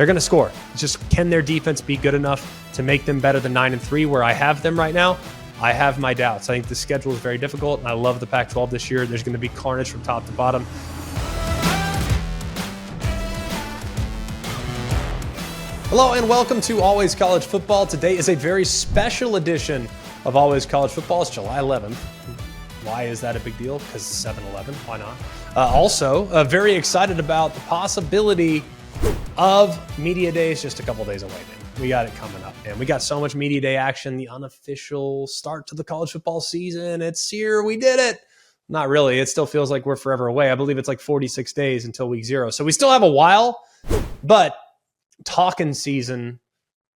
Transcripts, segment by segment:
They're going to score. It's just, can their defense be good enough to make them better than 9-3 where I have them right now? I have my doubts. I think the schedule is very difficult, and I love the Pac-12 this year. There's going to be carnage from top to bottom. Hello and welcome to Always College Football. Today is a very special edition of Always College Football. It's July 11th. Why is that a big deal? Because it's 7-11. Why not? Also, very excited about the possibility of Media Days just a couple days away, man. We got it coming up, man. We got so much Media Day action, the unofficial start to the college football season. It's here. We did it. Not really. It still feels like we're forever away. I believe it's like 46 days until week 0. So we still have a while, but talking season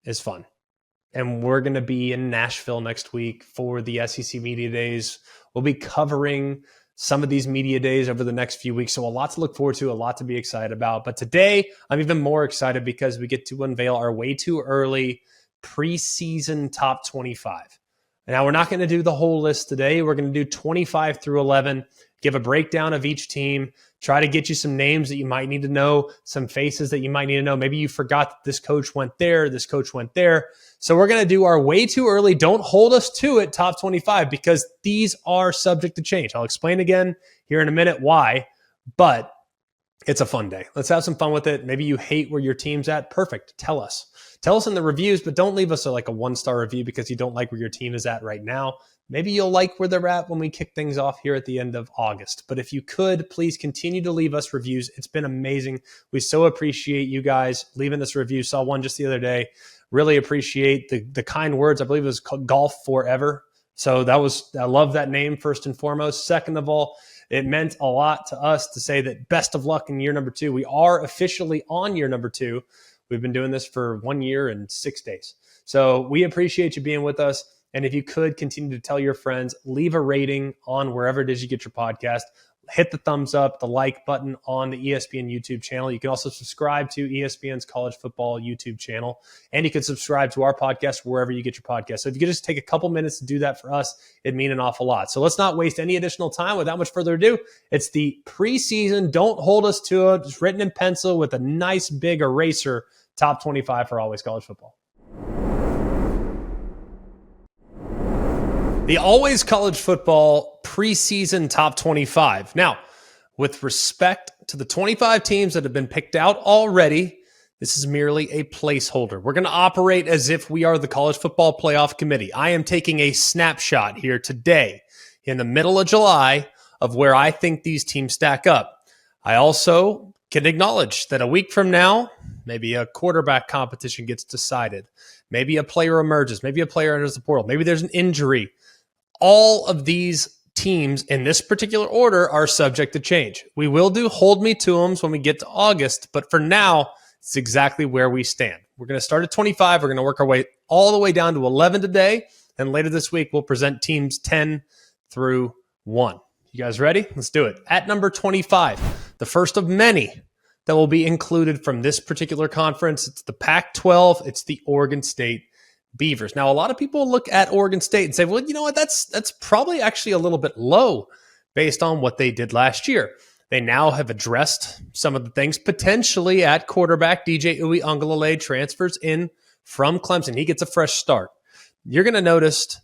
is fun. And we're going to be in Nashville next week for the SEC Media Days. We'll be covering some of these media days over the next few weeks. So a lot to look forward to, a lot to be excited about. But today, I'm even more excited because we get to unveil our way too early preseason top 25. Now, we're not going to do the whole list today. We're going to do 25 through 11, give a breakdown of each team, try to get you some names that you might need to know, some faces that you might need to know. Maybe you forgot that this coach went there, this coach went there. So we're going to do our way too early, don't hold us to it, top 25, because these are subject to change. I'll explain again here in a minute why, but it's a fun day. Let's have some fun with it. Maybe you hate where your team's at. Perfect. Tell us. Tell us in the reviews, but don't leave us a 1-star review because you don't like where your team is at right now. Maybe you'll like where they're at when we kick things off here at the end of August. But if you could, please continue to leave us reviews. It's been amazing. We so appreciate you guys leaving us a review. Saw one just the other day. Really appreciate the kind words. I believe it was called Golf Forever. So I love that name first and foremost. Second of all, it meant a lot to us to say that best of luck in year number 2. We are officially on year number 2. We've been doing this for 1 year and 6 days. So we appreciate you being with us. And if you could continue to tell your friends, leave a rating on wherever it is you get your podcast. Hit the thumbs up, the like button on the ESPN YouTube channel. You can also subscribe to ESPN's College Football YouTube channel. And you can subscribe to our podcast wherever you get your podcast. So if you could just take a couple minutes to do that for us, it'd mean an awful lot. So let's not waste any additional time. Without much further ado, it's the preseason. Don't hold us to it. Just written in pencil with a nice big eraser. Top 25 for Always College Football. The Always College Football preseason top 25. Now, with respect to the 25 teams that have been picked out already, this is merely a placeholder. We're going to operate as if we are the College Football Playoff Committee. I am taking a snapshot here today in the middle of July of where I think these teams stack up. I also can acknowledge that a week from now, maybe a quarterback competition gets decided. Maybe a player emerges. Maybe a player enters the portal. Maybe there's an injury. All of these teams in this particular order are subject to change. We will do hold me to them when we get to August, but for now, it's exactly where we stand. We're going to start at 25. We're going to work our way all the way down to 11 today, and later this week, we'll present teams 10 through 1. You guys ready? Let's do it. At number 25, the first of many that will be included from this particular conference, it's the Pac-12. It's the Oregon State Beavers. Now, a lot of people look at Oregon State and say, well, you know what? That's probably actually a little bit low based on what they did last year. They now have addressed some of the things potentially at quarterback. DJ Uiagalelei transfers in from Clemson. He gets a fresh start. You're going to notice,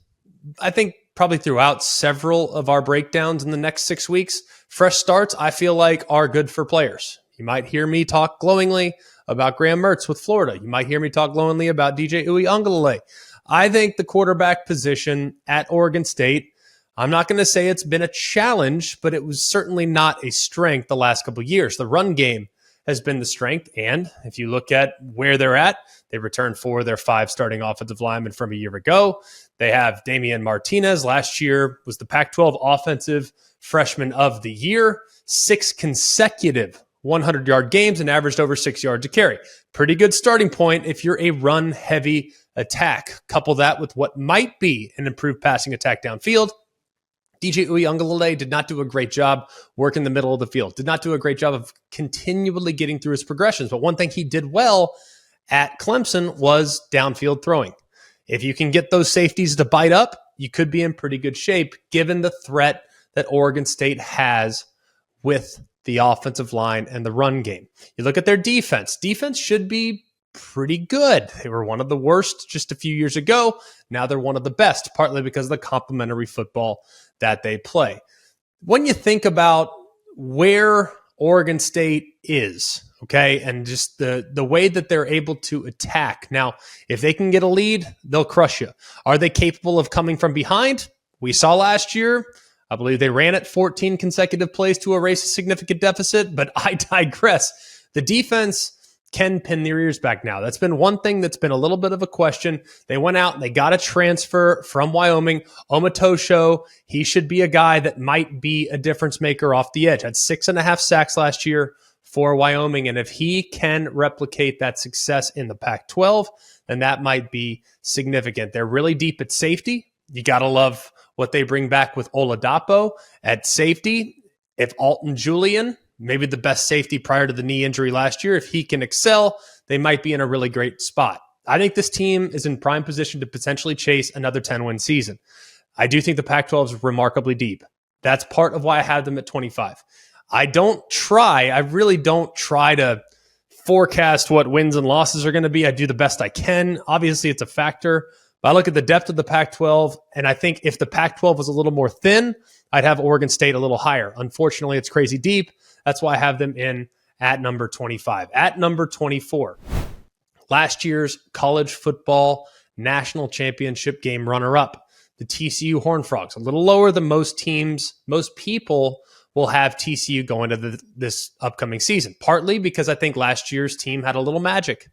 I think, probably throughout several of our breakdowns in the next 6 weeks, fresh starts, I feel like, are good for players. You might hear me talk glowingly about Graham Mertz with Florida. You might hear me talk glowingly about DJ Uiagalelei. I think the quarterback position at Oregon State, I'm not going to say it's been a challenge, but it was certainly not a strength the last couple of years. The run game has been the strength, and if you look at where they're at, they returned 4 of their 5 starting offensive linemen from a year ago. They have Damian Martinez. Last year was the Pac-12 Offensive Freshman of the Year. 6 consecutive 100-yard games and averaged over 6 yards a carry. Pretty good starting point if you're a run-heavy attack. Couple that with what might be an improved passing attack downfield. DJ Uiagalelei did not do a great job working the middle of the field, did not do a great job of continually getting through his progressions. But one thing he did well at Clemson was downfield throwing. If you can get those safeties to bite up, you could be in pretty good shape given the threat that Oregon State has with the offensive line and the run game. You look at their defense. Defense should be pretty good. They were one of the worst just a few years ago. Now they're one of the best, partly because of the complementary football that they play. When you think about where Oregon State is, okay, and just the way that they're able to attack. Now, if they can get a lead, they'll crush you. Are they capable of coming from behind? We saw last year, I believe they ran it 14 consecutive plays to erase a significant deficit, but I digress. The defense can pin their ears back now. That's been one thing that's been a little bit of a question. They went out and they got a transfer from Wyoming, Omatosho. He should be a guy that might be a difference maker off the edge. Had 6.5 sacks last year for Wyoming. And if he can replicate that success in the Pac-12, then that might be significant. They're really deep at safety. You got to love what they bring back with Oladapo at safety. If Alton Julian, maybe the best safety prior to the knee injury last year, if he can excel, they might be in a really great spot. I think this team is in prime position to potentially chase another 10-win season. I do think the Pac-12 is remarkably deep. That's part of why I have them at 25. I really don't try to forecast what wins and losses are going to be. I do the best I can. Obviously, it's a factor. But I look at the depth of the Pac-12, and I think if the Pac-12 was a little more thin, I'd have Oregon State a little higher. Unfortunately, it's crazy deep. That's why I have them in at number 25. At number 24, last year's college football national championship game runner-up, the TCU Horned Frogs. A little lower than most teams. Most people will have TCU going to this upcoming season, partly because I think last year's team had a little magic.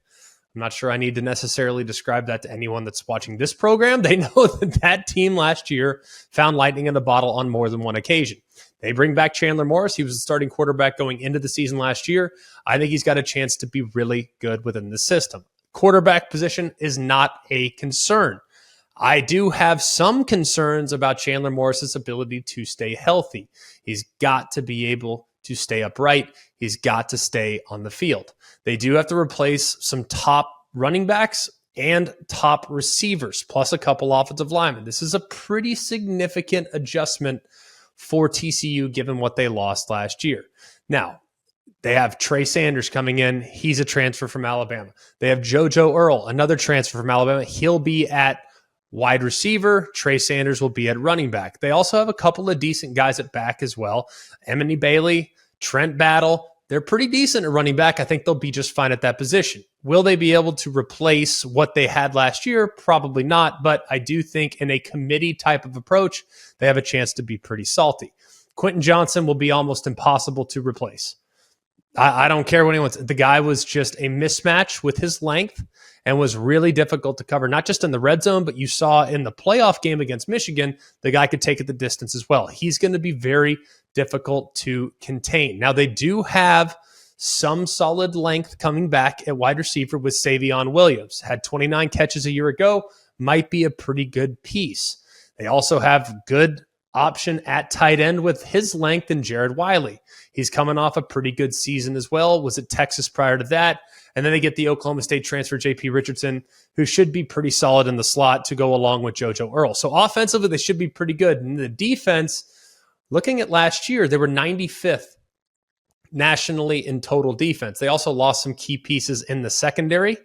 I'm not sure I need to necessarily describe that to anyone that's watching this program. They know that team last year found lightning in a bottle on more than one occasion. They bring back Chandler Morris. He was the starting quarterback going into the season last year. I think he's got a chance to be really good within the system. Quarterback position is not a concern. I do have some concerns about Chandler Morris's ability to stay healthy. He's got to be able to stay upright. He's got to stay on the field. They do have to replace some top running backs and top receivers, plus a couple offensive linemen. This is a pretty significant adjustment for TCU given what they lost last year. Now, they have Trey Sanders coming in. He's a transfer from Alabama. They have JoJo Earl, another transfer from Alabama. He'll be at wide receiver. Trey Sanders will be at running back. They also have a couple of decent guys at back as well. Emily Bailey, Trent Battle. They're pretty decent at running back. I think they'll be just fine at that position. Will they be able to replace what they had last year? Probably not, but I do think in a committee type of approach, they have a chance to be pretty salty. Quentin Johnson will be almost impossible to replace. I don't care what anyone says. The guy was just a mismatch with his length and was really difficult to cover, not just in the red zone, but you saw in the playoff game against Michigan, the guy could take it the distance as well. He's going to be very difficult to contain. Now, they do have some solid length coming back at wide receiver with Savion Williams. Had 29 catches a year ago, might be a pretty good piece. They also have good option at tight end with his length and Jared Wiley. He's coming off a pretty good season as well. Was at Texas prior to that. And then they get the Oklahoma State transfer, J.P. Richardson, who should be pretty solid in the slot to go along with JoJo Earl. So offensively, they should be pretty good. And the defense, looking at last year, they were 95th nationally in total defense. They also lost some key pieces in the secondary.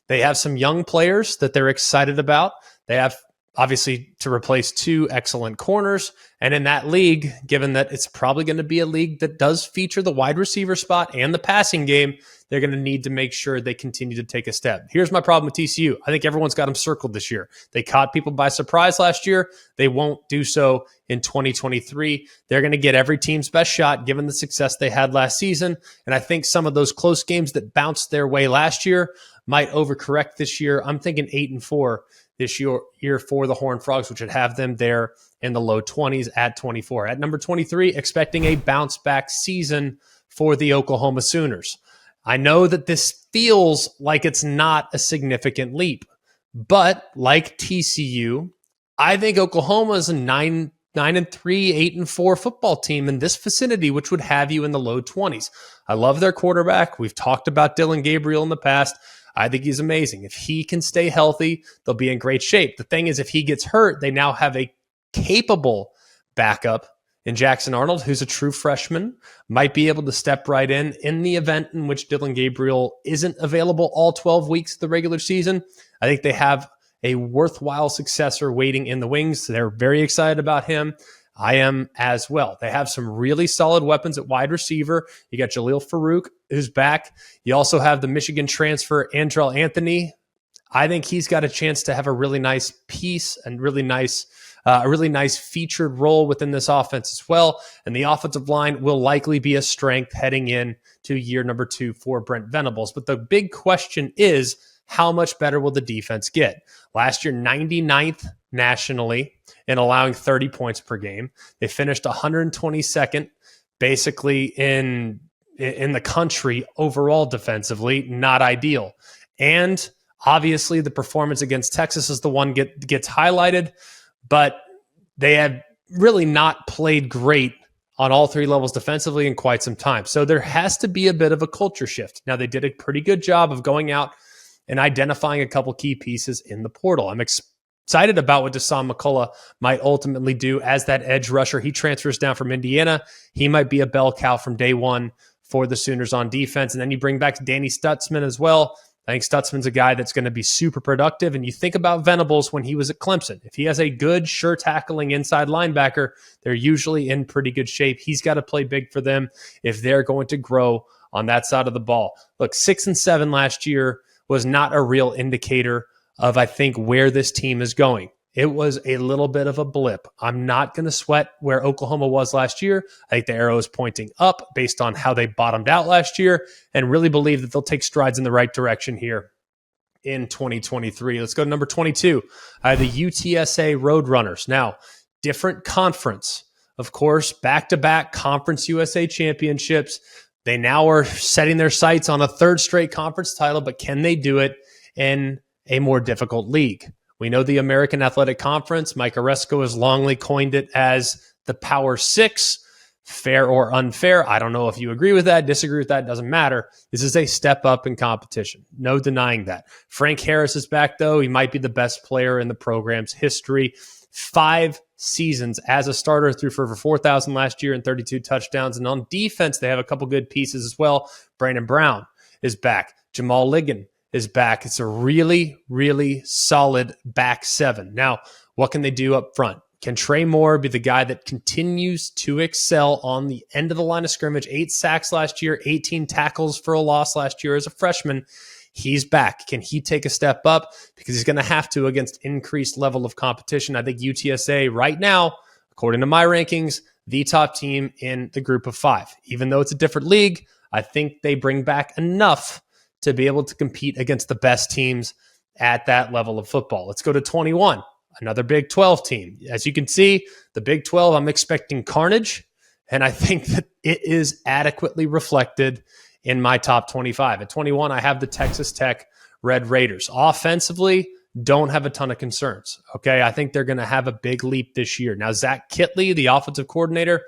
They have some young players that they're excited about. They have, obviously, to replace two excellent corners. And in that league, given that it's probably going to be a league that does feature the wide receiver spot and the passing game, they're going to need to make sure they continue to take a step. Here's my problem with TCU. I think everyone's got them circled this year. They caught people by surprise last year. They won't do so in 2023. They're going to get every team's best shot given the success they had last season. And I think some of those close games that bounced their way last year might overcorrect this year. I'm thinking 8-4 this year for the Horned Frogs, which would have them there in the low 20s at 24. At number 23, expecting a bounce back season for the Oklahoma Sooners. I know that this feels like it's not a significant leap, but like TCU, I think Oklahoma is a 9-3, 8-4 football team in this vicinity, which would have you in the low 20s. I love their quarterback. We've talked about Dylan Gabriel in the past. I think he's amazing. If he can stay healthy, they'll be in great shape. The thing is, if he gets hurt, they now have a capable backup in Jackson Arnold, who's a true freshman, might be able to step right in the event in which Dylan Gabriel isn't available all 12 weeks of the regular season. I think they have a worthwhile successor waiting in the wings. They're very excited about him. I am as well. They have some really solid weapons at wide receiver. You got Jaleel Farouk, who's back. You also have the Michigan transfer, Andrell Anthony. I think he's got a chance to have a really nice piece and a really nice featured role within this offense as well. And the offensive line will likely be a strength heading in to year number 2 for Brent Venables. But the big question is, how much better will the defense get? Last year, 99th nationally in allowing 30 points per game. They finished 122nd basically in the country overall defensively. Not ideal. And obviously the performance against Texas is the one gets highlighted, but they have really not played great on all 3 levels defensively in quite some time. So there has to be a bit of a culture shift. Now, they did a pretty good job of going out and identifying a couple key pieces in the portal. I'm excited about what Dasan McCullough might ultimately do as that edge rusher. He transfers down from Indiana. He might be a bell cow from day one for the Sooners on defense. And then you bring back Danny Stutzman as well. I think Stutzman's a guy that's going to be super productive. And you think about Venables when he was at Clemson. If he has a good, sure tackling inside linebacker, they're usually in pretty good shape. He's got to play big for them if they're going to grow on that side of the ball. Look, 6-7 last year was not a real indicator of, I think, where this team is going. It was a little bit of a blip. I'm not going to sweat where Oklahoma was last year. I think the arrow is pointing up based on how they bottomed out last year, and really believe that they'll take strides in the right direction here in 2023. Let's go to number 22, the UTSA Roadrunners. Now, different conference. Of course, back-to-back Conference USA championships. They now are setting their sights on a 3rd straight conference title, but can they do it in a more difficult league? We know the American Athletic Conference. Mike Oresco has longly coined it as the Power 6. Fair or unfair, I don't know if you agree with that, disagree with that, doesn't matter. This is a step up in competition. No denying that. Frank Harris is back, though. He might be the best player in the program's history. 5 seasons as a starter, threw for over 4,000 last year and 32 touchdowns. And on defense, they have a couple good pieces as well. Brandon Brown is back. Jamal Ligon is back. It's a really, really solid back 7. Now, what can they do up front? Can Trey Moore be the guy that continues to excel on the end of the line of scrimmage? 8 sacks last year, 18 tackles for a loss last year as a freshman. He's back. Can he take a step up? Because he's going to have to against increased level of competition. I think UTSA right now, according to my rankings, the top team in the group of 5. Even though it's a different league, I think they bring back enough to be able to compete against the best teams at that level of football. Let's go to 21, another Big 12 team. As you can see, the Big 12, I'm expecting carnage, and I think that it is adequately reflected in my top 25. At 21, I have the Texas Tech Red Raiders. Offensively, don't have a ton of concerns. Okay, I think they're going to have a big leap this year. Now, Zach Kitley, the offensive coordinator,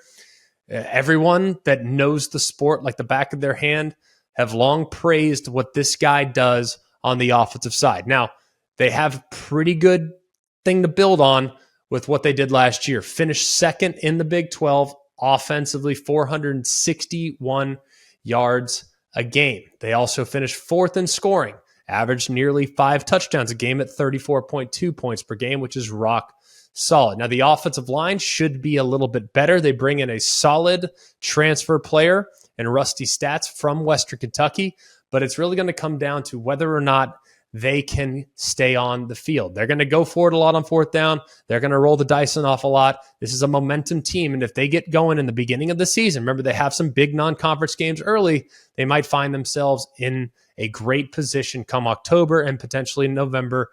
everyone that knows the sport like the back of their hand have long praised what this guy does on the offensive side. Now, they have a pretty good thing to build on with what they did last year. Finished 2nd in the Big 12 offensively, 461 yards a game. They also finished 4th in scoring, averaged nearly 5 touchdowns a game at 34.2 points per game, which is rock solid. Now, the offensive line should be a little bit better. They bring in a solid transfer player and Rusty Stats from Western Kentucky, but it's really going to come down to whether or not they can stay on the field. They're going to go for it a lot on 4th down. They're going to roll the dice an awful lot. This is a momentum team, and if they get going in the beginning of the season, remember they have some big non-conference games early, they might find themselves in a great position come October and potentially November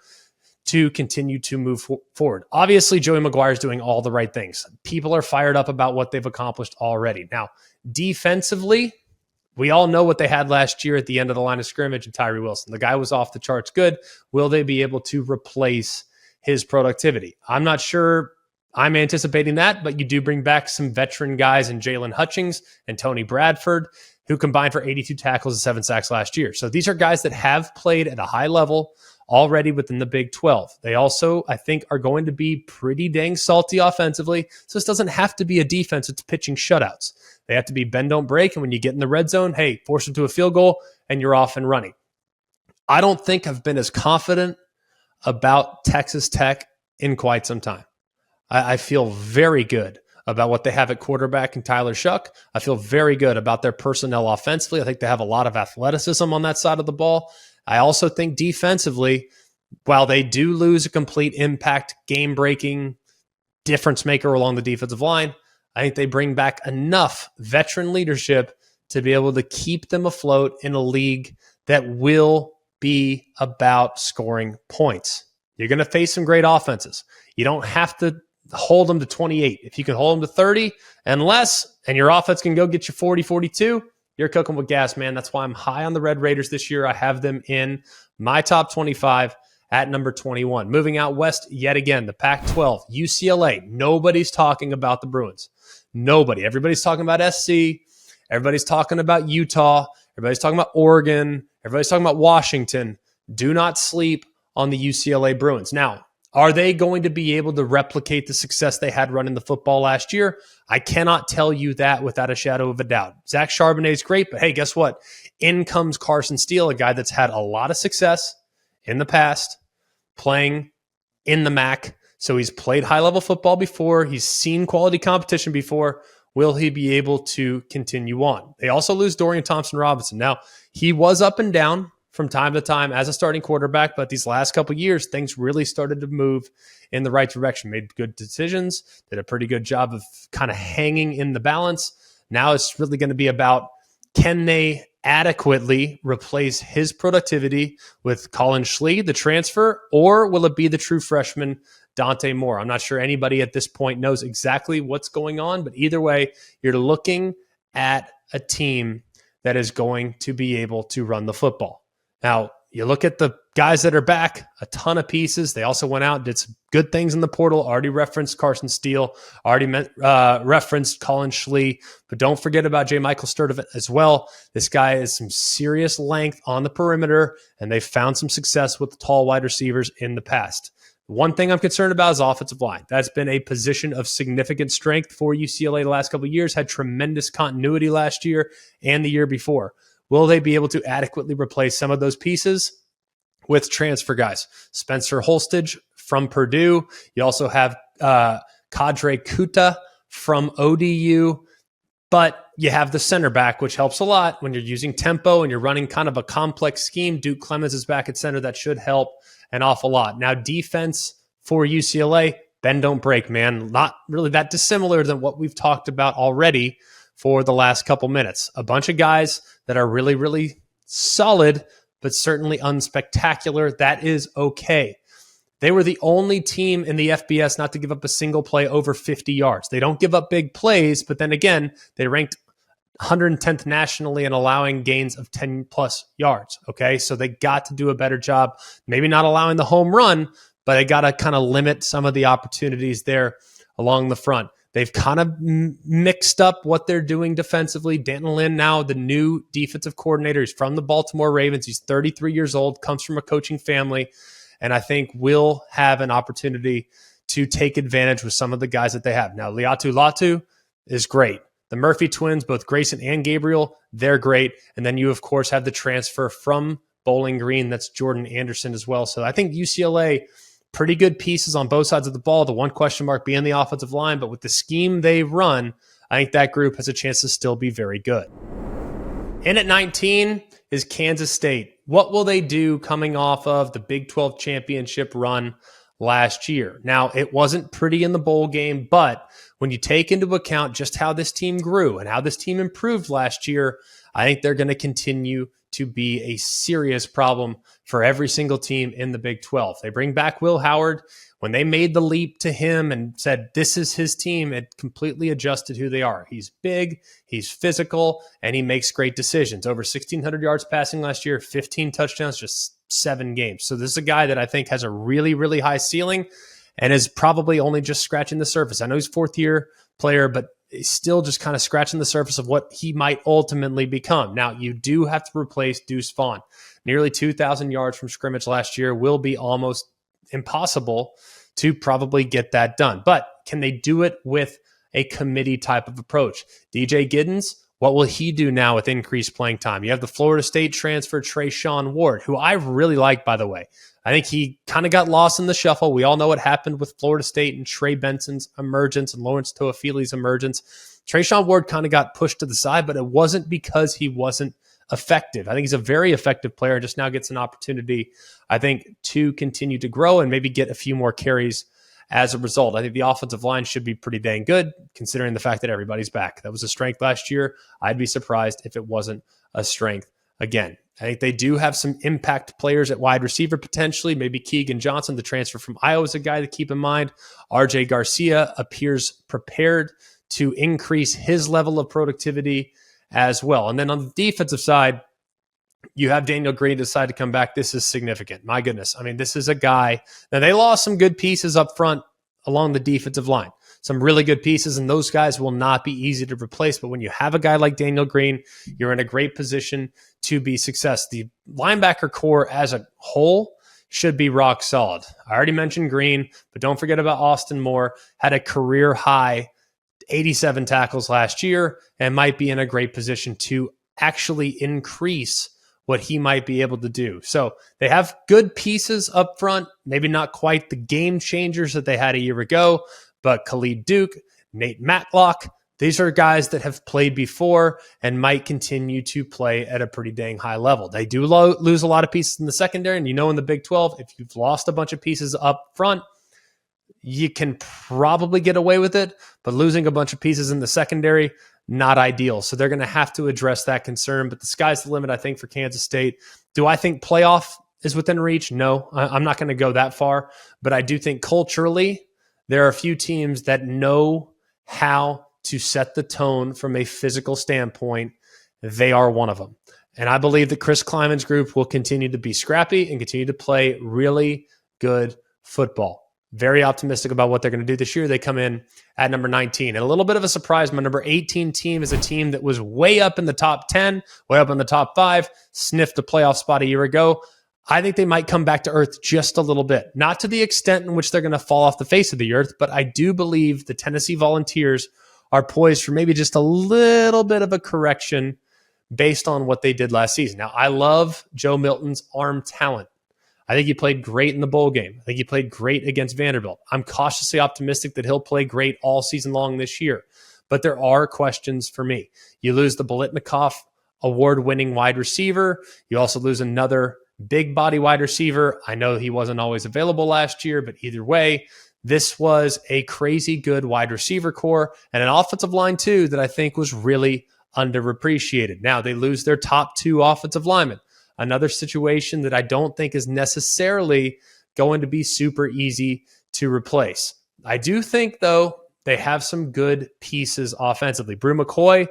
to continue to move forward. Obviously, Joey McGuire is doing all the right things. People are fired up about what they've accomplished already. Now, defensively, we all know what they had last year at the end of the line of scrimmage and Tyree Wilson. The guy was off the charts good. Will they be able to replace his productivity? I'm not sure I'm anticipating that, but you do bring back some veteran guys in Jalen Hutchings and Tony Bradford, who combined for 82 tackles and 7 sacks last year. So these are guys that have played at a high level already within the Big 12. They also, I think, are going to be pretty dang salty offensively. So this doesn't have to be a defense that's pitching shutouts. They have to be bend, don't break. And when you get in the red zone, hey, force them to a field goal and you're off and running. I don't think I've been as confident about Texas Tech in quite some time. I feel very good about what they have at quarterback and Tyler Shuck. I feel very good about their personnel offensively. I think they have a lot of athleticism on that side of the ball. I also think defensively, while they do lose a complete impact, game-breaking difference maker along the defensive line, I think they bring back enough veteran leadership to be able to keep them afloat in a league that will be about scoring points. You're going to face some great offenses. You don't have to hold them to 28. If you can hold them to 30 and less, and your offense can go get you 40, 42, you're cooking with gas, man. That's why I'm high on the Red Raiders this year. I have them in my top 25 at number 21. Moving out west yet again, the Pac-12, UCLA. Nobody's talking about the Bruins. Nobody. Everybody's talking about SC. Everybody's talking about Utah. Everybody's talking about Oregon. Everybody's talking about Washington. Do not sleep on the UCLA Bruins. Now, are they going to be able to replicate the success they had running the football last year? I cannot tell you that without a shadow of a doubt. Zach Charbonnet is great, but hey, guess what? In comes Carson Steele, a guy that's had a lot of success in the past playing in the MAC. So he's played high-level football before. He's seen quality competition before. Will he be able to continue on? They also lose Dorian Thompson-Robinson. Now, he was up and down from time to time as a starting quarterback, but these last couple of years, things really started to move in the right direction. Made good decisions, did a pretty good job of kind of hanging in the balance. Now it's really going to be about, can they adequately replace his productivity with Colin Schlee, the transfer, or will it be the true freshman Dante Moore? I'm not sure anybody at this point knows exactly what's going on, but either way, you're looking at a team that is going to be able to run the football. Now, you look at the guys that are back, a ton of pieces. They also went out and did some good things in the portal. Already referenced Carson Steele, referenced Colin Schlee, but don't forget about J. Michael Sturdivant as well. This guy has some serious length on the perimeter, and they've found some success with the tall wide receivers in the past. One thing I'm concerned about is offensive line. That's been a position of significant strength for UCLA the last couple of years, had tremendous continuity last year and the year before. Will they be able to adequately replace some of those pieces with transfer guys? Spencer Holstage from Purdue. You also have Kadre Kuta from ODU. But you have the center back, which helps a lot when you're using tempo and you're running kind of a complex scheme. Duke Clemens is back at center. That should help an awful lot. Now, defense for UCLA, bend, don't break, man. Not really that dissimilar than what we've talked about already for the last couple minutes. A bunch of guys that are really, really solid, but certainly unspectacular. That is okay. They were the only team in the FBS not to give up a single play over 50 yards. They don't give up big plays, but then again, they ranked 110th nationally in allowing gains of 10 plus yards. Okay, so they got to do a better job. Maybe not allowing the home run, but they got to kind of limit some of the opportunities there along the front. They've kind of mixed up what they're doing defensively. Danton Lynn, now the new defensive coordinator, he's from the Baltimore Ravens. He's 33 years old, comes from a coaching family, and I think will have an opportunity to take advantage with some of the guys that they have. Now, Liatu Latu is great. The Murphy twins, both Grayson and Gabriel, they're great. And then you, of course, have the transfer from Bowling Green. That's Jordan Anderson as well. So I think UCLA, pretty good pieces on both sides of the ball. The one question mark being the offensive line, but with the scheme they run, I think that group has a chance to still be very good. In at 19 is Kansas State. What will they do coming off of the Big 12 championship run last year? Now, it wasn't pretty in the bowl game, but when you take into account just how this team grew and how this team improved last year, I think they're going to continue to be a serious problem for every single team in the Big 12. They bring back Will Howard. When they made the leap to him and said, this is his team, it completely adjusted who they are. He's big, he's physical, and he makes great decisions. Over 1,600 yards passing last year, 15 touchdowns, just 7 games. So this is a guy that I think has a really, really high ceiling and is probably only just scratching the surface. I know he's fourth-year player, but he's still just kind of scratching the surface of what he might ultimately become. Now, you do have to replace Deuce Vaughn. Nearly 2,000 yards from scrimmage last year will be almost impossible to probably get that done. But can they do it with a committee type of approach? DJ Giddens, what will he do now with increased playing time? You have the Florida State transfer Treshaun Ward, who I really like, by the way. I think he kind of got lost in the shuffle. We all know what happened with Florida State and Trey Benson's emergence and Lawrence Toafili's emergence. Treshaun Ward kind of got pushed to the side, but it wasn't because he wasn't effective. I think he's a very effective player and just now gets an opportunity, I think, to continue to grow and maybe get a few more carries as a result. I think the offensive line should be pretty dang good considering the fact that everybody's back. That was a strength last year. I'd be surprised if it wasn't a strength again. I think they do have some impact players at wide receiver potentially. Maybe Keegan Johnson, the transfer from Iowa, is a guy to keep in mind. RJ Garcia appears prepared to increase his level of productivity as well. And then on the defensive side, you have Daniel Green decide to come back. This is significant. My goodness. I mean, this is a guy. Now, they lost some good pieces up front along the defensive line. Some really good pieces, and those guys will not be easy to replace. But when you have a guy like Daniel Green, you're in a great position to be success. The linebacker core as a whole should be rock solid. I already mentioned Green, but don't forget about Austin Moore. Had a career high 87 tackles last year and might be in a great position to actually increase what he might be able to do. So they have good pieces up front, maybe not quite the game changers that they had a year ago, but Khalid Duke, Nate Matlock, these are guys that have played before and might continue to play at a pretty dang high level. They do lose a lot of pieces in the secondary, and you know in the Big 12, if you've lost a bunch of pieces up front, you can probably get away with it, but losing a bunch of pieces in the secondary, not ideal. So they're going to have to address that concern, but the sky's the limit, I think, for Kansas State. Do I think playoff is within reach? No, I'm not going to go that far, but I do think culturally there are a few teams that know how to set the tone from a physical standpoint. They are one of them. And I believe that Chris Kleiman's group will continue to be scrappy and continue to play really good football. Very optimistic about what they're going to do this year. They come in at number 19. And a little bit of a surprise, my number 18 team is a team that was way up in the top 10, way up in the top 5, sniffed a playoff spot a year ago. I think they might come back to earth just a little bit. Not to the extent in which they're going to fall off the face of the earth, but I do believe the Tennessee Volunteers are poised for maybe just a little bit of a correction based on what they did last season. Now, I love Joe Milton's arm talent. I think he played great in the bowl game. I think he played great against Vanderbilt. I'm cautiously optimistic that he'll play great all season long this year. But there are questions for me. You lose the Bolitnikoff award-winning wide receiver. You also lose another big body wide receiver. I know he wasn't always available last year, but either way, this was a crazy good wide receiver core and an offensive line too that I think was really underappreciated. Now they lose their top 2 offensive linemen. Another situation that I don't think is necessarily going to be super easy to replace. I do think, though, they have some good pieces offensively. Brew McCoy,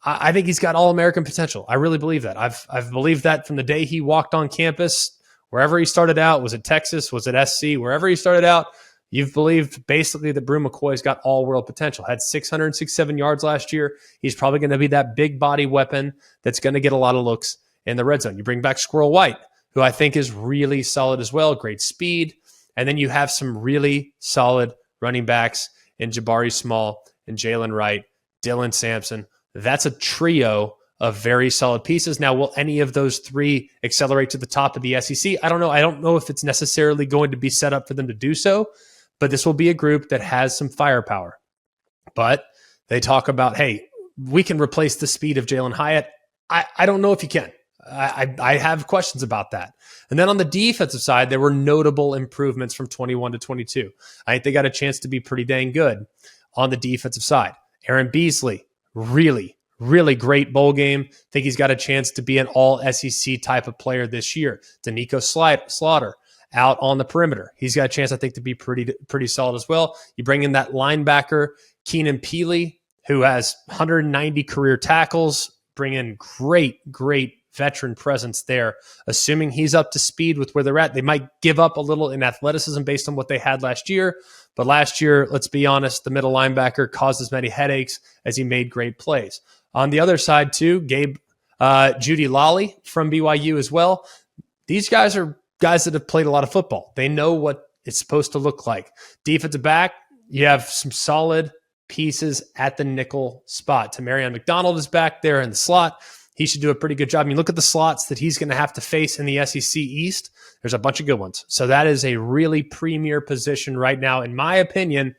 I think he's got All-American potential. I really believe that. I've believed that from the day he walked on campus, wherever he started out. Was it Texas? Was it SC? Wherever he started out, you've believed basically that Brew McCoy's got all-world potential. Had 667 yards last year. He's probably going to be that big body weapon that's going to get a lot of looks in the red zone. You bring back Squirrel White, who I think is really solid as well, great speed. And then you have some really solid running backs in Jabari Small and Jalen Wright, Dylan Sampson. That's a trio of very solid pieces. Now, will any of those 3 accelerate to the top of the SEC? I don't know. I don't know if it's necessarily going to be set up for them to do so, but this will be a group that has some firepower. But they talk about, hey, we can replace the speed of Jalen Hyatt. I don't know if you can. I have questions about that. And then on the defensive side, there were notable improvements from 21 to 22. I think they got a chance to be pretty dang good on the defensive side. Aaron Beasley, really great bowl game. Think he's got a chance to be an all SEC type of player this year. Danico Slaughter out on the perimeter. He's got a chance, I think, to be pretty solid as well. You bring in that linebacker, Keenan Peely, who has 190 career tackles, bring in great veteran presence there. Assuming he's up to speed with where they're at, they might give up a little in athleticism based on what they had last year. But last year, let's be honest, the middle linebacker caused as many headaches as he made great plays. On the other side, too, Judy Lally from BYU as well. These guys are guys that have played a lot of football. They know what it's supposed to look like. Defensive back, you have some solid pieces at the nickel spot. Tamarion McDonald is back there in the slot. He should do a pretty good job. I mean, look at the slots that he's going to have to face in the SEC East. There's a bunch of good ones. So that is a really premier position right now, in my opinion,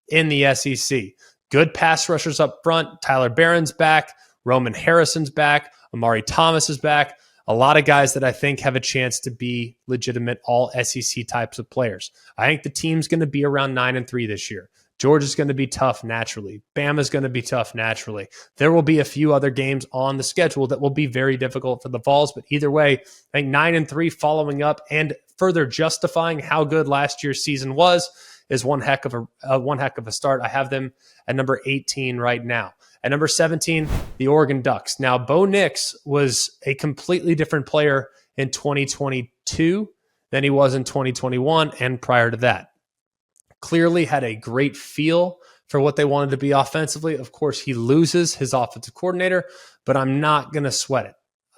in the SEC. Good pass rushers up front. Tyler Barron's back. Roman Harrison's back. Amari Thomas is back. A lot of guys that I think have a chance to be legitimate all SEC types of players. I think the team's going to be around 9-3 this year. Georgia's going to be tough naturally. Bama's going to be tough naturally. There will be a few other games on the schedule that will be very difficult for the Vols, but either way, I think 9-3 following up and further justifying how good last year's season was is one heck of a start. I have them at number 18 right now. At number 17, the Oregon Ducks. Now, Bo Nix was a completely different player in 2022 than he was in 2021 and prior to that. Clearly had a great feel for what they wanted to be offensively. Of course, he loses his offensive coordinator, but I'm not going to sweat it.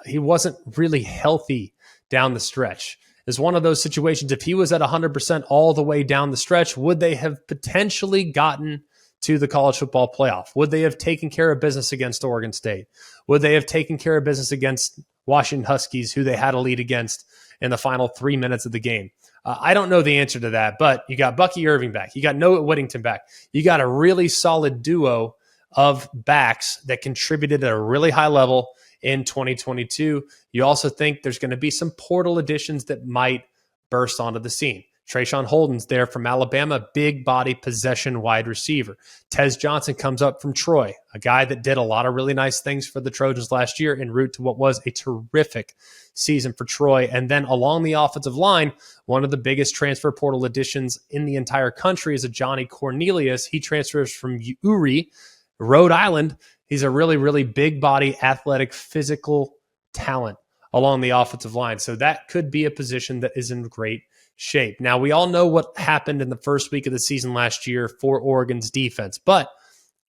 He wasn't really healthy down the stretch. It's one of those situations, if he was at 100% all the way down the stretch, would they have potentially gotten to the college football playoff? Would they have taken care of business against Oregon State? Would they have taken care of business against Washington Huskies, who they had a lead against in the final 3 minutes of the game? I don't know the answer to that, but you got Bucky Irving back. You got Noah Whittington back. You got a really solid duo of backs that contributed at a really high level in 2022. You also think there's going to be some portal additions that might burst onto the scene. Trayshawn Holden's there from Alabama, big body possession wide receiver. Tez Johnson comes up from Troy, a guy that did a lot of really nice things for the Trojans last year en route to what was a terrific season for Troy. And then along the offensive line, one of the biggest transfer portal additions in the entire country is a Johnny Cornelius. He transfers from Uri, Rhode Island. He's a really, really big body, athletic, physical talent along the offensive line. So that could be a position that is in great shape. Now, we all know what happened in the first week of the season last year for Oregon's defense. But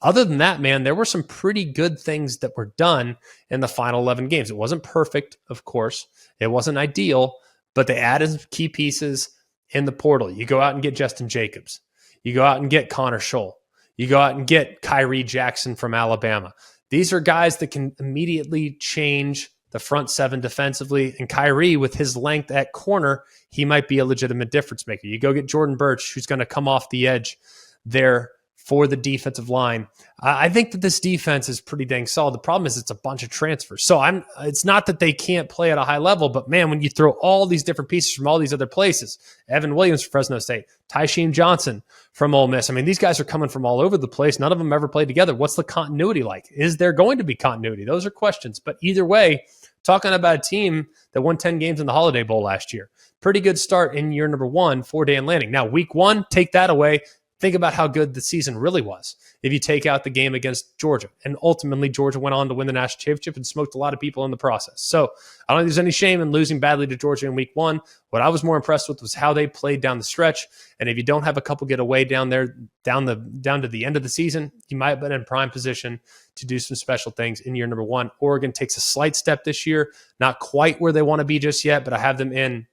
other than that, man, there were some pretty good things that were done in the final 11 games. It wasn't perfect, of course. It wasn't ideal, but they added key pieces in the portal. You go out and get Justin Jacobs. You go out and get Connor Scholl. You go out and get Kyrie Jackson from Alabama. These are guys that can immediately change the front seven defensively. And Kyrie, with his length at corner, he might be a legitimate difference maker. You go get Jordan Birch, who's going to come off the edge there for the defensive line. I think that this defense is pretty dang solid. The problem is it's a bunch of transfers. So it's not that they can't play at a high level, but man, when you throw all these different pieces from all these other places, Evan Williams from Fresno State, Tysheem Johnson from Ole Miss. I mean, these guys are coming from all over the place. None of them ever played together. What's the continuity like? Is there going to be continuity? Those are questions. But either way, talking about a team that won 10 games in the Holiday Bowl last year. Pretty good start in year number one for Dan Lanning. Now, week one, take that away. Think about how good the season really was if you take out the game against Georgia. And ultimately, Georgia went on to win the national championship and smoked a lot of people in the process. So I don't think there's any shame in losing badly to Georgia in week one. What I was more impressed with was how they played down the stretch. And if you don't have a couple get away down there, down to the end of the season, you might have been in prime position to do some special things in year number one. Oregon takes a slight step this year, not quite where they want to be just yet, but I have them in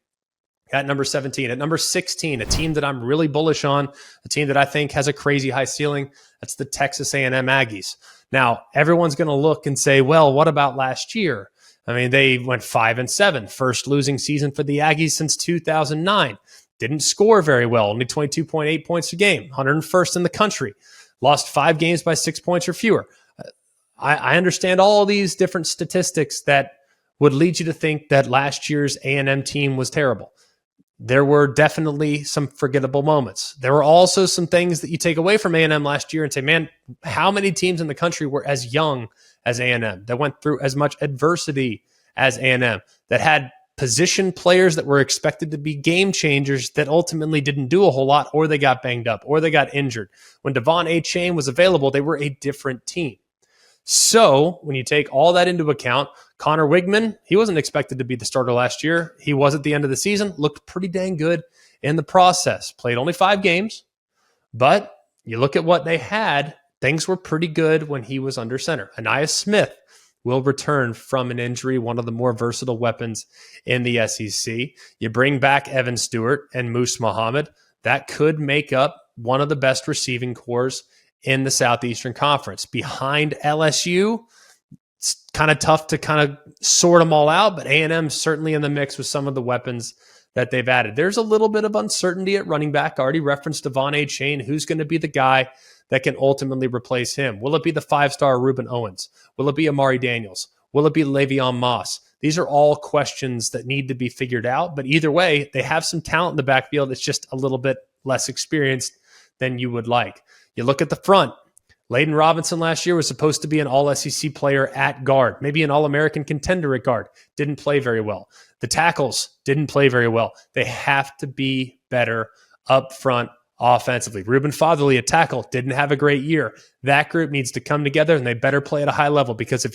at number 17. At number 16, a team that I'm really bullish on, a team that I think has a crazy high ceiling, that's the Texas A&M Aggies. Now, everyone's going to look and say, well, what about last year? I mean, they went 5-7, first losing season for the Aggies since 2009. Didn't score very well, only 22.8 points a game, 101st in the country. Lost 5 games by 6 points or fewer. I understand all these different statistics that would lead you to think that last year's A&M team was terrible. There were definitely some forgettable moments. There were also some things that you take away from A&M last year and say, man, how many teams in the country were as young as A&M, that went through as much adversity as A&M, that had position players that were expected to be game changers that ultimately didn't do a whole lot, or they got banged up, or they got injured. When Devon Achane was available, they were a different team. So when you take all that into account, Connor Wigman, he wasn't expected to be the starter last year. He was at the end of the season, looked pretty dang good in the process. Played only 5 games, but you look at what they had, things were pretty good when he was under center. Anaya Smith will return from an injury, one of the more versatile weapons in the SEC. You bring back Evan Stewart and Moose Muhammad. That could make up one of the best receiving corps in the Southeastern Conference. Behind LSU, it's kind of tough to kind of sort them all out, but A&M certainly in the mix with some of the weapons that they've added. There's a little bit of uncertainty at running back. I already referenced Devon A. Chain. Who's going to be the guy that can ultimately replace him? Will it be the 5-star Reuben Owens? Will it be Amari Daniels? Will it be Le'Veon Moss? These are all questions that need to be figured out. But either way, they have some talent in the backfield. It's just a little bit less experienced than you would like. You look at the front. Layden Robinson last year was supposed to be an all-SEC player at guard, maybe an all-American contender at guard. Didn't play very well. The tackles didn't play very well. They have to be better up front offensively. Reuben Fatherly at tackle didn't have a great year. That group needs to come together, and they better play at a high level, because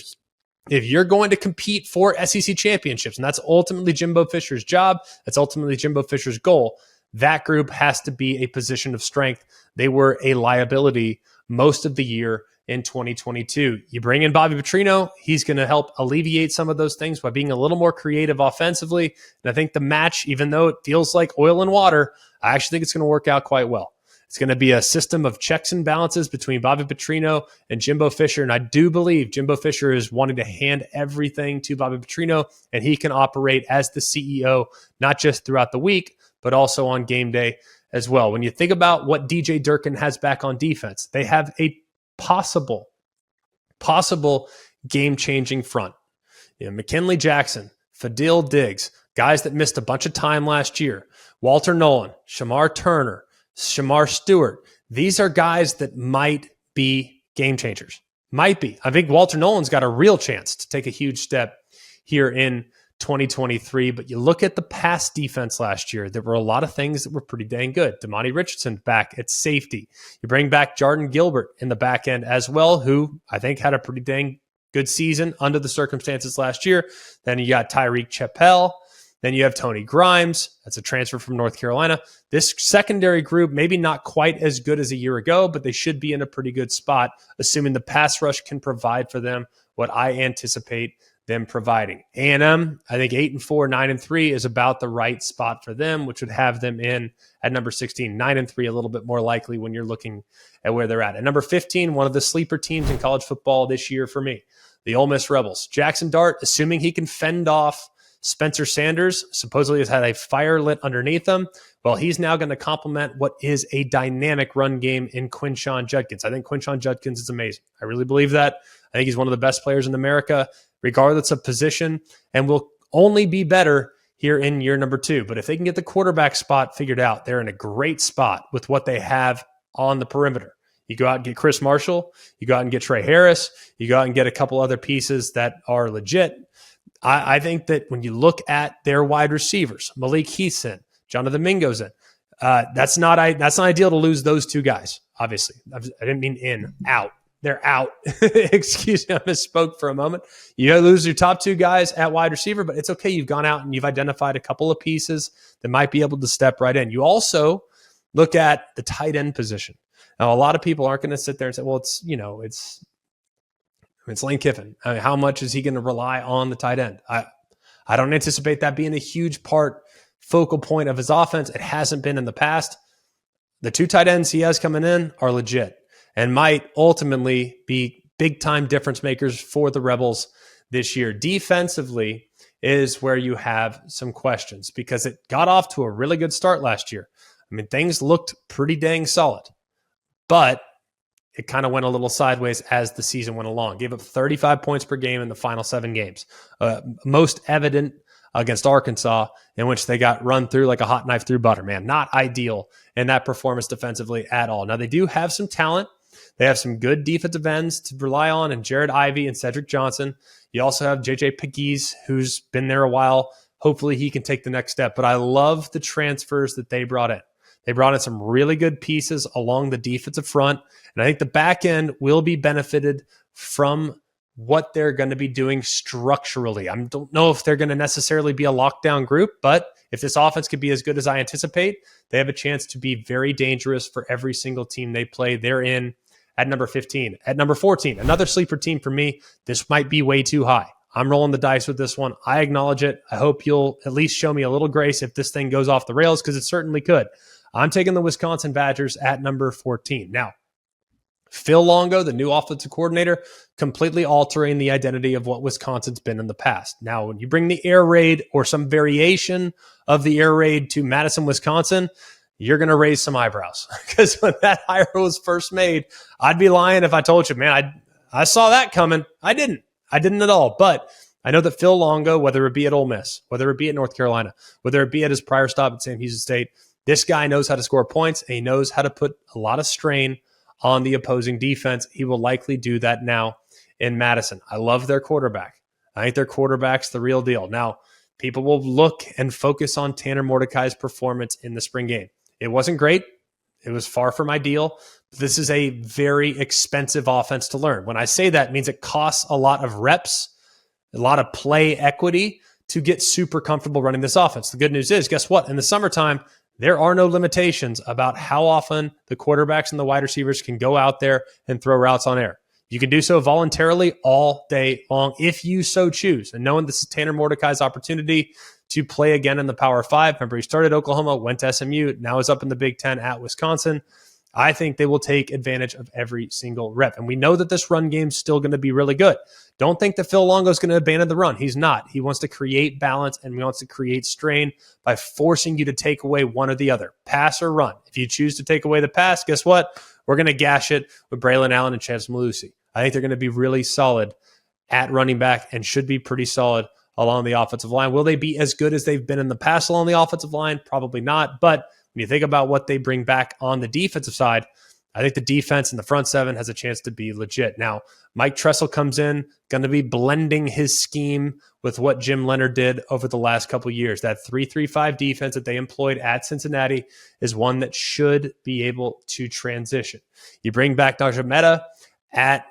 if you're going to compete for SEC championships, and that's ultimately Jimbo Fisher's job, that's ultimately Jimbo Fisher's goal, that group has to be a position of strength. They were a liability most of the year in 2022. You bring in Bobby Petrino, he's going to help alleviate some of those things by being a little more creative offensively. And I think the match, even though it feels like oil and water, I actually think it's going to work out quite well. It's going to be a system of checks and balances between Bobby Petrino and Jimbo Fisher. And I do believe Jimbo Fisher is wanting to hand everything to Bobby Petrino, and he can operate as the CEO, not just throughout the week, but also on game day as well. When you think about what DJ Durkin has back on defense, they have a possible game-changing front. McKinley Jackson, Fadil Diggs, guys that missed a bunch of time last year, Walter Nolan, Shamar Turner, Shamar Stewart. These are guys that might be game changers. Might be. I think Walter Nolan's got a real chance to take a huge step here in 2023, but you look at the pass defense last year, there were a lot of things that were pretty dang good. Damani Richardson back at safety. You bring back Jordan Gilbert in the back end as well, who I think had a pretty dang good season under the circumstances last year. Then you got Tyreek Chappell. Then you have Tony Grimes. That's a transfer from North Carolina. This secondary group, maybe not quite as good as a year ago, but they should be in a pretty good spot, assuming the pass rush can provide for them what I anticipate them providing. A&M, I think 8-4, 9-3 is about the right spot for them, which would have them in at number 16. 9-3, a little bit more likely when you're looking at where they're at. At number 15, one of the sleeper teams in college football this year for me, the Ole Miss Rebels. Jackson Dart, assuming he can fend off Spencer Sanders, supposedly has had a fire lit underneath him. Well, he's now going to complement what is a dynamic run game in Quinshon Judkins. I think Quinshon Judkins is amazing. I really believe that. I think he's one of the best players in America, regardless of position, and will only be better here in year number 2. But if they can get the quarterback spot figured out, they're in a great spot with what they have on the perimeter. You go out and get Chris Marshall. You go out and get Trey Harris. You go out and get a couple other pieces that are legit. I think that when you look at their wide receivers, Malik Heathson, Jonathan Mingo's in, that's not ideal to lose those two guys, obviously. I didn't mean in, out. They're out. Excuse me, I misspoke for a moment. You lose your top 2 guys at wide receiver, but it's okay. You've gone out and you've identified a couple of pieces that might be able to step right in. You also look at the tight end position. Now, a lot of people aren't going to sit there and say, well, it's Lane Kiffin. I mean, how much is he going to rely on the tight end? I don't anticipate that being a huge focal point of his offense. It hasn't been in the past. The 2 tight ends he has coming in are legit and might ultimately be big-time difference makers for the Rebels this year. Defensively is where you have some questions because it got off to a really good start last year. I mean, things looked pretty dang solid, but it kind of went a little sideways as the season went along. Gave up 35 points per game in the final 7 games. Most evident against Arkansas, in which they got run through like a hot knife through butter, man. Not ideal in that performance defensively at all. Now, they do have some talent. They have some good defensive ends to rely on in Jared Ivey and Cedric Johnson. You also have J.J. Pegues, who's been there a while. Hopefully he can take the next step. But I love the transfers that they brought in. They brought in some really good pieces along the defensive front. And I think the back end will be benefited from what they're going to be doing structurally. I don't know if they're going to necessarily be a lockdown group, but if this offense could be as good as I anticipate, they have a chance to be very dangerous for every single team they play. They're in at number 15. At number 14, another sleeper team for me. This might be way too high. I'm rolling the dice with this one. I acknowledge it. I hope you'll at least show me a little grace if this thing goes off the rails, because it certainly could. I'm taking the Wisconsin Badgers at number 14. Now, Phil Longo, the new offensive coordinator, completely altering the identity of what Wisconsin's been in the past. Now, when you bring the air raid or some variation of the air raid to Madison, Wisconsin, you're going to raise some eyebrows, because when that hire was first made, I'd be lying if I told you, man, I saw that coming. I didn't at all. But I know that Phil Longo, whether it be at Ole Miss, whether it be at North Carolina, whether it be at his prior stop at Sam Houston State, this guy knows how to score points, and he knows how to put a lot of strain on the opposing defense. He will likely do that now in Madison. I love their quarterback. I think their quarterback's the real deal. Now, people will look and focus on Tanner Mordecai's performance in the spring game. It wasn't great. It was far from ideal. This is a very expensive offense to learn. When I say that, it means it costs a lot of reps, a lot of play equity to get super comfortable running this offense. The good news is, guess what? In the summertime, there are no limitations about how often the quarterbacks and the wide receivers can go out there and throw routes on air. You can do so voluntarily all day long if you so choose. And knowing this is Tanner Mordecai's opportunity to play again in the Power 5. Remember, he started Oklahoma, went to SMU, now is up in the Big Ten at Wisconsin. I think they will take advantage of every single rep. And we know that this run game is still going to be really good. Don't think that Phil Longo is going to abandon the run. He's not. He wants to create balance, and he wants to create strain by forcing you to take away one or the other, pass or run. If you choose to take away the pass, guess what? We're going to gash it with Braylon Allen and Chance Malusi. I think they're going to be really solid at running back and should be pretty solid along the offensive line. Will they be as good as they've been in the past along the offensive line? Probably not. But when you think about what they bring back on the defensive side, I think the defense in the front seven has a chance to be legit. Now, Mike Tressel comes in, going to be blending his scheme with what Jim Leonard did over the last couple of years. That 3-3-5 defense that they employed at Cincinnati is one that should be able to transition. You bring back Najee Meta as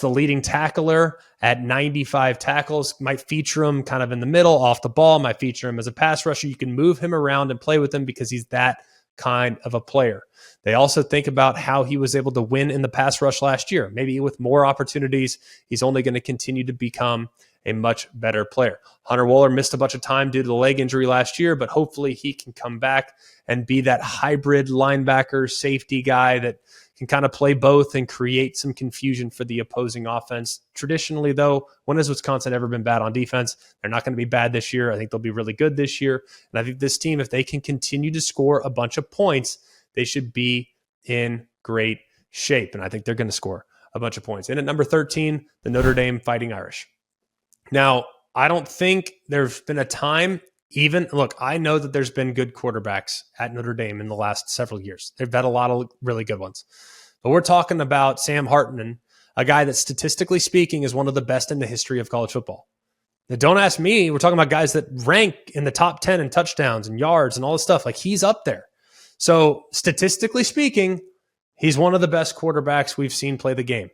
the leading tackler at 95 tackles, might feature him kind of in the middle, off the ball, might feature him as a pass rusher. You can move him around and play with him because he's that kind of a player. They also think about how he was able to win in the pass rush last year. Maybe with more opportunities, he's only going to continue to become a much better player. Hunter Wohler missed a bunch of time due to the leg injury last year, but hopefully he can come back and be that hybrid linebacker safety guy that can kind of play both and create some confusion for the opposing offense. Traditionally, though, when has Wisconsin ever been bad on defense? They're not going to be bad this year. I think they'll be really good this year. And I think this team, if they can continue to score a bunch of points, they should be in great shape. And I think they're going to score a bunch of points. And at number 13, the Notre Dame Fighting Irish. Now, I don't think there's been a time look, I know that there's been good quarterbacks at Notre Dame in the last several years. They've had a lot of really good ones. But we're talking about Sam Hartman, a guy that statistically speaking is one of the best in the history of college football. Now, don't ask me. We're talking about guys that rank in the top 10 in touchdowns and yards and all this stuff. Like, he's up there. So statistically speaking, he's one of the best quarterbacks we've seen play the game.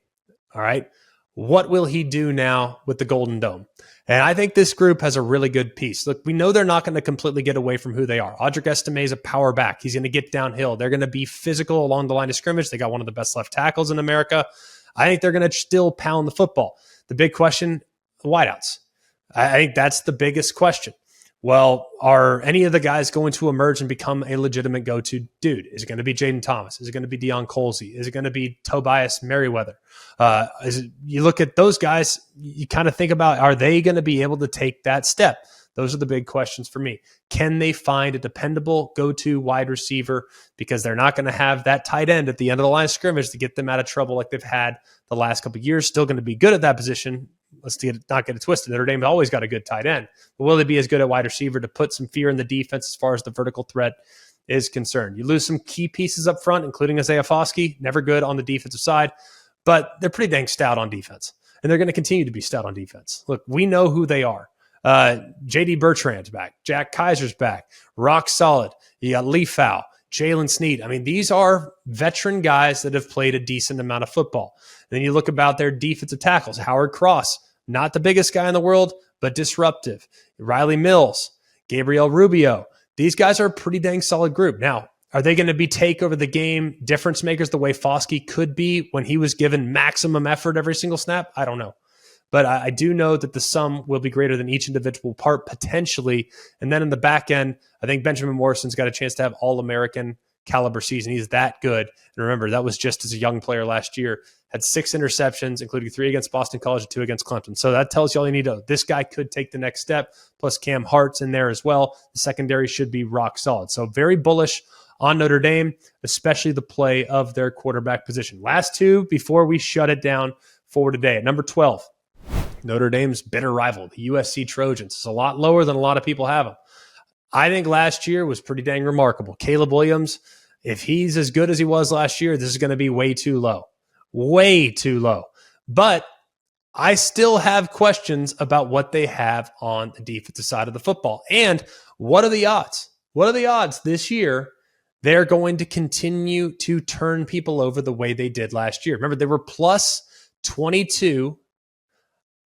All right. What will he do now with the Golden Dome? And I think this group has a really good piece. Look, we know they're not going to completely get away from who they are. Audric Estime is a power back. He's going to get downhill. They're going to be physical along the line of scrimmage. They got one of the best left tackles in America. I think they're going to still pound the football. The big question, wideouts. I think that's the biggest question. Well, are any of the guys going to emerge and become a legitimate go-to dude? Is it going to be Jaden Thomas? Is it going to be Deion Colsey? Is it going to be Tobias Merriweather? You look at those guys, you kind of think about, are they going to be able to take that step? Those are the big questions for me. Can they find a dependable go-to wide receiver? Because they're not going to have that tight end at the end of the line of scrimmage to get them out of trouble like they've had the last couple of years. Still going to be good at that position. Let's not get it twisted. Notre Dame has always got a good tight end. But will they be as good at wide receiver to put some fear in the defense as far as the vertical threat is concerned? You lose some key pieces up front, including Isaiah Foskey, never good on the defensive side, but they're pretty dang stout on defense. And they're going to continue to be stout on defense. Look, we know who they are. J.D. Bertrand's back. Jack Kaiser's back. Rock solid. You got Lee Fow. Jalen Sneed. I mean, these are veteran guys that have played a decent amount of football. And then you look about their defensive tackles. Howard Cross, not the biggest guy in the world, but disruptive. Riley Mills, Gabriel Rubio. These guys are a pretty dang solid group. Now, are they going to be take over the game difference makers the way Foskey could be when he was given maximum effort every single snap? I don't know. But I do know that the sum will be greater than each individual part potentially. And then in the back end, I think Benjamin Morrison's got a chance to have All-American caliber season. He's that good. And remember, that was just as a young player last year. Had 6 interceptions, including 3 against Boston College and 2 against Clemson. So that tells you all you need to know. This guy could take the next step. Plus Cam Hart's in there as well. The secondary should be rock solid. So very bullish on Notre Dame, especially the play of their quarterback position. Last 2 before we shut it down for today. At number 12, Notre Dame's bitter rival, the USC Trojans. It's a lot lower than a lot of people have them. I think last year was pretty dang remarkable. Caleb Williams, if he's as good as he was last year, this is going to be way too low. Way too low. But I still have questions about what they have on the defensive side of the football. And what are the odds? What are the odds this year they're going to continue to turn people over the way they did last year? Remember, they were plus 22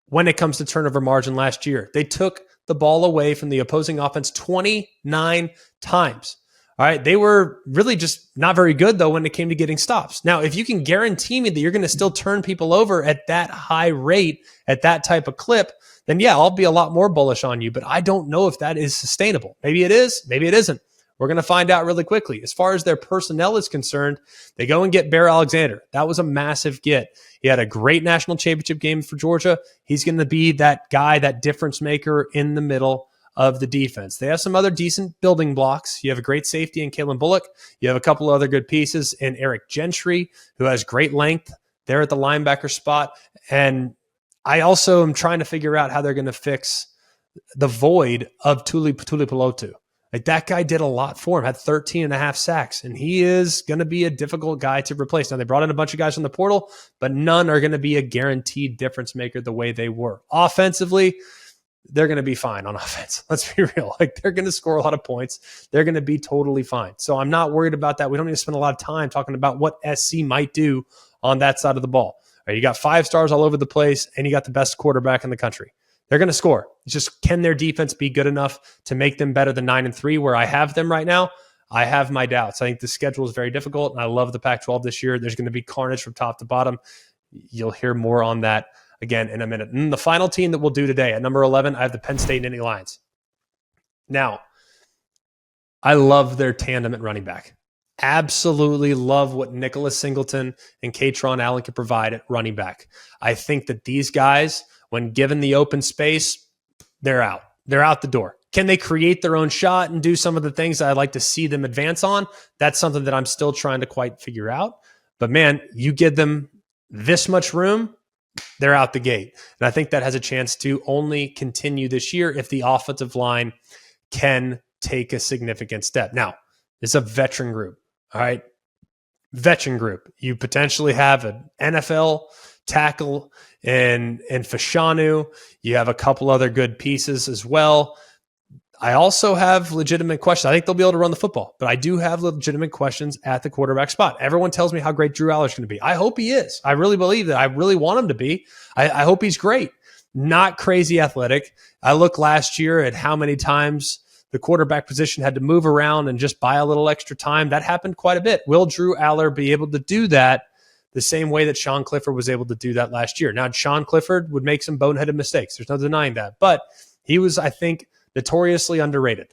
when it comes to turnover margin last year. They took the ball away from the opposing offense 29 times. All right. They were really just not very good, though, when it came to getting stops. Now, if you can guarantee me that you're going to still turn people over at that high rate, at that type of clip, then yeah, I'll be a lot more bullish on you. But I don't know if that is sustainable. Maybe it is. Maybe it isn't. We're going to find out really quickly. As far as their personnel is concerned, they go and get Bear Alexander. That was a massive get. He had a great national championship game for Georgia. He's going to be that guy, that difference maker in the middle of the defense. They have some other decent building blocks. You have a great safety in Kalen Bullock. You have a couple other good pieces in Eric Gentry, who has great length there at the linebacker spot. And I also am trying to figure out how they're going to fix the void of Tuli Pelotu. Like, that guy did a lot for him, had 13 and a half sacks, and he is going to be a difficult guy to replace. Now, they brought in a bunch of guys from the portal, but none are going to be a guaranteed difference maker the way they were. Offensively, they're going to be fine on offense. Let's be real. Like, they're going to score a lot of points. They're going to be totally fine. So I'm not worried about that. We don't need to spend a lot of time talking about what SC might do on that side of the ball. All right, you got 5 stars all over the place, and you got the best quarterback in the country. They're going to score. It's just, can their defense be good enough to make them better than 9-3, where I have them right now? I have my doubts. I think the schedule is very difficult, and I love the Pac-12 this year. There's going to be carnage from top to bottom. You'll hear more on that again in a minute. And the final team that we'll do today, at number 11, I have the Penn State Nittany Lions. Now, I love their tandem at running back. Absolutely love what Nicholas Singleton and Katron Allen can provide at running back. I think that these guys, when given the open space, they're out. They're out the door. Can they create their own shot and do some of the things that I'd like to see them advance on? That's something that I'm still trying to quite figure out. But man, you give them this much room, they're out the gate. And I think that has a chance to only continue this year if the offensive line can take a significant step. Now, it's a veteran group. All right. Veteran group. You potentially have an NFL tackle in Fashanu. You have a couple other good pieces as well. I also have legitimate questions. I think they'll be able to run the football, but I do have legitimate questions at the quarterback spot. Everyone tells me how great Drew Aller's going to be. I hope he is. I really believe that. I really want him to be. I hope he's great. Not crazy athletic. I look last year at how many times the quarterback position had to move around and just buy a little extra time. That happened quite a bit. Will Drew Aller be able to do that the same way that Sean Clifford was able to do that last year? Now, Sean Clifford would make some boneheaded mistakes. There's no denying that. But he was, I think, notoriously underrated.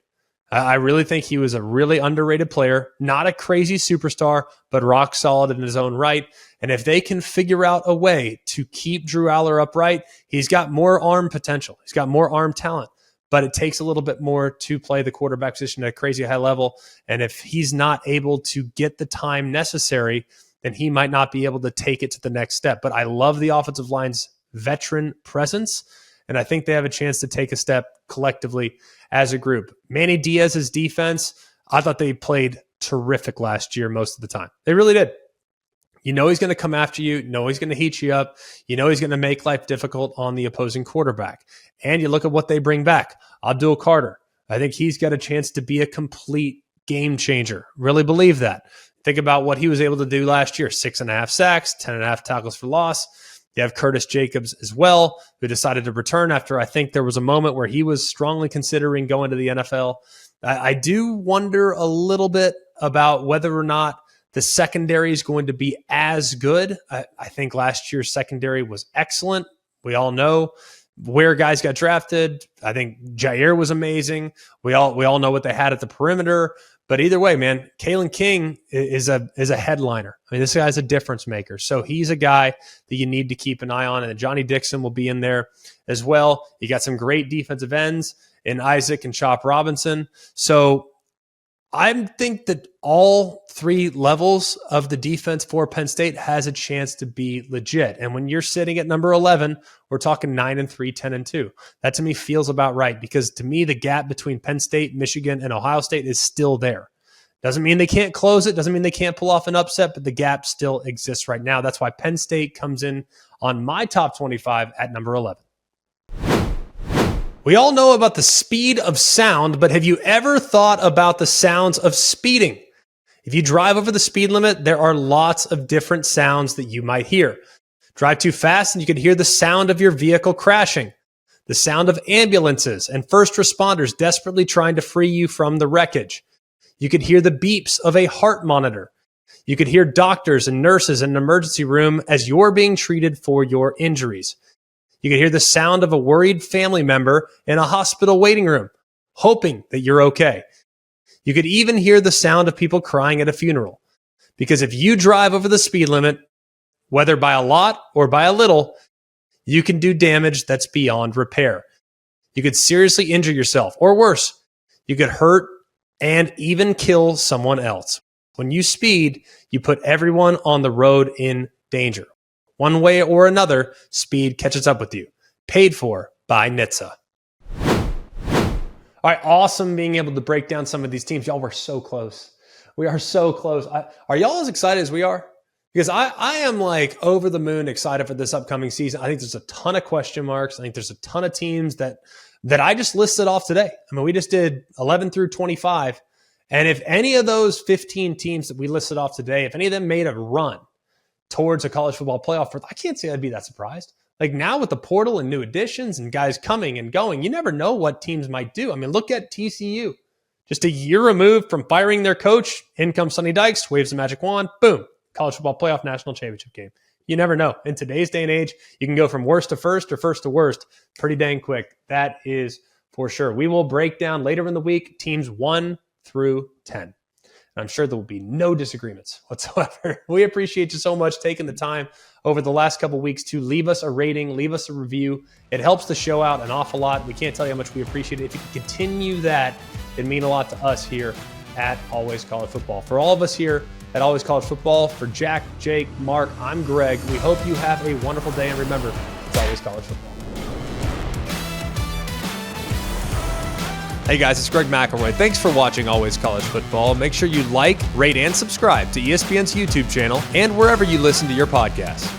I really think he was a really underrated player, not a crazy superstar, but rock solid in his own right. And if they can figure out a way to keep Drew Aller upright, he's got more arm potential. He's got more arm talent, but it takes a little bit more to play the quarterback position at a crazy high level. And if he's not able to get the time necessary, then he might not be able to take it to the next step. But I love the offensive line's veteran presence, and I think they have a chance to take a step collectively as a group. Manny Diaz's defense, I thought they played terrific last year most of the time. They really did. You know he's going to come after you. You know he's going to heat you up. You know he's going to make life difficult on the opposing quarterback. And you look at what they bring back. Abdul Carter. I think he's got a chance to be a complete game changer. Really believe that. Think about what he was able to do last year. 6.5 sacks, 10.5 tackles for loss. You have Curtis Jacobs as well, who decided to return after I think there was a moment where he was strongly considering going to the NFL. I do wonder a little bit about whether or not the secondary is going to be as good. I think last year's secondary was excellent. We all know where guys got drafted. I think Jair was amazing. We all know what they had at the perimeter. But either way, man, Kalen King is a headliner. I mean, this guy's a difference maker. So he's a guy that you need to keep an eye on. And Johnny Dixon will be in there as well. You got some great defensive ends in Isaac and Chop Robinson. So I think that all three levels of the defense for Penn State has a chance to be legit. And when you're sitting at number 11, we're talking 9-3, 10-2. That to me feels about right, because to me, the gap between Penn State, Michigan, and Ohio State is still there. Doesn't mean they can't close it. Doesn't mean they can't pull off an upset, but the gap still exists right now. That's why Penn State comes in on my top 25 at number 11. We all know about the speed of sound, but have you ever thought about the sounds of speeding? If you drive over the speed limit, there are lots of different sounds that you might hear. Drive too fast and you can hear the sound of your vehicle crashing, the sound of ambulances and first responders desperately trying to free you from the wreckage. You could hear the beeps of a heart monitor. You could hear doctors and nurses in an emergency room as you're being treated for your injuries. You could hear the sound of a worried family member in a hospital waiting room, hoping that you're okay. You could even hear the sound of people crying at a funeral. Because if you drive over the speed limit, whether by a lot or by a little, you can do damage that's beyond repair. You could seriously injure yourself, or worse, you could hurt and even kill someone else. When you speed, you put everyone on the road in danger. One way or another, speed catches up with you. Paid for by NHTSA. All right, awesome being able to break down some of these teams. Y'all, we're so close. We are so close. Are y'all as excited as we are? Because I am like over the moon excited for this upcoming season. I think there's a ton of question marks. I think there's a ton of teams that I just listed off today. I mean, we just did 11 through 25. And if any of those 15 teams that we listed off today, if any of them made a run towards a college football playoff, I can't say I'd be that surprised. Like now with the portal and new additions and guys coming and going, you never know what teams might do. I mean, look at TCU. Just a year removed from firing their coach, in comes Sonny Dykes, waves the magic wand, boom, college football playoff national championship game. You never know. In today's day and age, you can go from worst to first or first to worst pretty dang quick. That is for sure. We will break down later in the week teams 1 through 10. And I'm sure there will be no disagreements whatsoever. We appreciate you so much taking the time over the last couple of weeks to leave us a rating, leave us a review. It helps the show out an awful lot. We can't tell you how much we appreciate it. If you can continue that, it'd mean a lot to us here at Always College Football. For all of us here at Always College Football, for Jack, Jake, Mark, I'm Greg. We hope you have a wonderful day. And remember, it's always college football. Hey guys, it's Greg McElroy. Thanks for watching Always College Football. Make sure you like, rate, and subscribe to ESPN's YouTube channel and wherever you listen to your podcasts.